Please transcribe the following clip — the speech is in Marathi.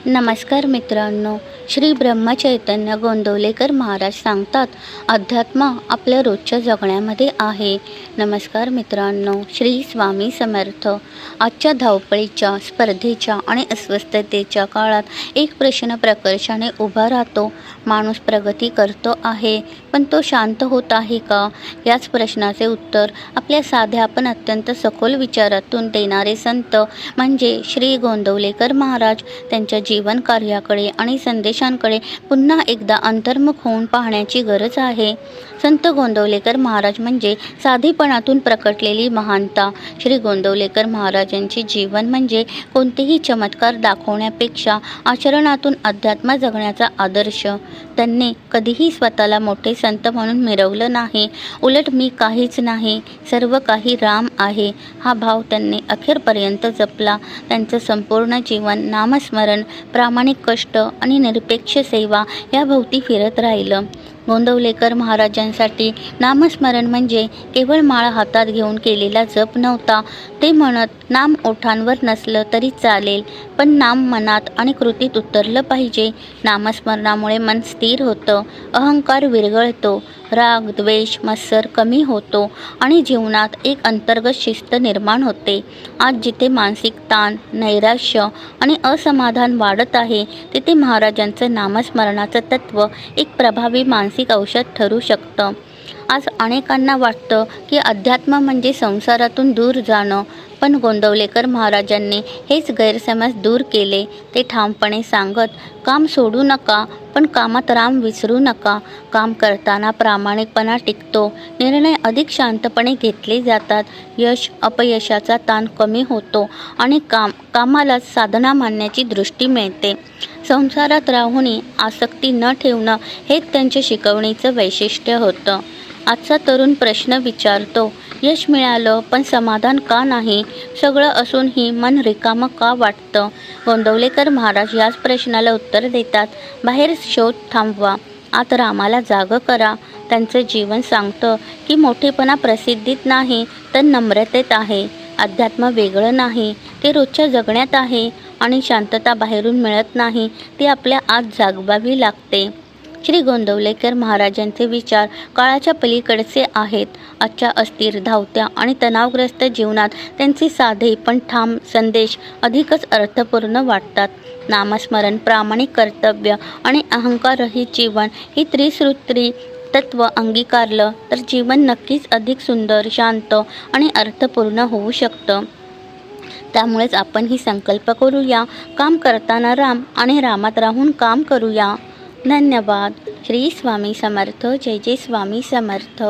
नमस्कार मित्रांनो, श्री ब्रह्मचैतन्य गोंदवलेकर महाराज सांगतात, अध्यात्म आपल्या रोजच्या जगण्यामध्ये आहे. नमस्कार मित्रांनो, श्री स्वामी समर्थ. आजच्या धावपळीच्या, स्पर्धेच्या आणि अस्वस्थतेच्या काळात एक प्रश्न प्रकर्षाने उभा राहतो. माणूस प्रगती करतो आहे, पण तो शांत होत आहे का? याच प्रश्नाचे उत्तर आपल्या साध्या पण अत्यंत सखोल विचारातून देणारे संत म्हणजे श्री गोंदवलेकर महाराज. त्यांच्या जीवन कार्याकडे आणि संदेशांकडे पुन्हा एकदा अंतर्मुख होऊन पाहण्याची गरज आहे. संत गोंदवलेकर महाराज म्हणजे साधेपणातून प्रकटलेली महानता. श्री गोंदवलेकर महाराजांचे जीवन म्हणजे कोणतेही चमत्कार दाखवण्यापेक्षा आचरणातून अध्यात्म जगण्याचा आदर्श. त्यांनी कधीही स्वतःला मोठे संत म्हणून मिरवलं नाही. उलट मी काहीच नाही, सर्व काही राम आहे हा भाव त्यांनी अखेरपर्यंत जपला. त्यांचं संपूर्ण जीवन नामस्मरण, प्रामाणिक कष्ट आणि निरपेक्ष सेवा या भोवती फिरत राहिलं. गोंदवलेकर महाराजांसाठी नामस्मरण म्हणजे केवळ माळ हातात घेऊन केलेला जप नव्हता. ते म्हणत, नाम ओठांवर नसलं तरी चालेल, पण नाम मनात आणि कृतीत उतरलं पाहिजे. नामस्मरणामुळे मन स्थिर होतं, अहंकार विरघळतो, राग द्वेष मत्सर कमी होतो आणि जीवनात एक अंतर्गत शिस्त निर्माण होते. आज जिथे मानसिक ताण, नैराश्य आणि असमाधान वाढत आहे, तिथे महाराजांचं नामस्मरणाचं तत्त्व एक प्रभावी मानसिक औषध ठरू शकतं. आज अनेकांना वाटतं की अध्यात्म म्हणजे संसारातून दूर जाणं, पण गोंदवलेकर महाराजांनी हेच गैरसमज दूर केले. ते ठामपणे सांगत, काम सोडू नका, पण कामात राम विसरू नका. काम करताना प्रामाणिकपणा टिकतो, निर्णय अधिक शांतपणे घेतले जातात, यश अपयशाचा ताण कमी होतो आणि कामाला साधना मानण्याची दृष्टी मिळते. संसारात राहूनही आसक्ती न ठेवणं हेच त्यांच्या शिकवणीचं वैशिष्ट्य होतं. आजचा तरुण प्रश्न विचारतो, यश मिळालं पण समाधान का नाही? सगळं असूनही मन रिकामं का वाटतं? गोंदवलेकर महाराज याच प्रश्नाला उत्तर देतात. बाहेर शोध थांबवा, आत रामाला जागं करा. त्यांचं जीवन सांगतं की मोठेपणा प्रसिद्धीत नाही, तर नम्रतेत आहे. अध्यात्म वेगळं नाही, ते रोजच्या जगण्यात आहे आणि शांतता बाहेरून मिळत नाही, ती आपल्या आत जागवावी लागते. श्री गोंदवलेकर महाराजांचे विचार काळाच्या पलीकडचे आहेत. आजच्या अस्थिर, धावत्या आणि तणावग्रस्त जीवनात त्यांचे साधे पण ठाम संदेश अधिकच अर्थपूर्ण वाटतात. नामस्मरण, प्रामाणिक कर्तव्य आणि अहंकाररहित जीवन ही त्रिसूत्री तत्त्व अंगीकारलं तर जीवन नक्कीच अधिक सुंदर, शांत आणि अर्थपूर्ण होऊ शकतं. त्यामुळेच आपण ही संकल्प करूया, काम करताना राम आणि रामात राहून काम करूया. धन्यवाद. श्री स्वामी समर्थ. जय जय स्वामी समर्थ.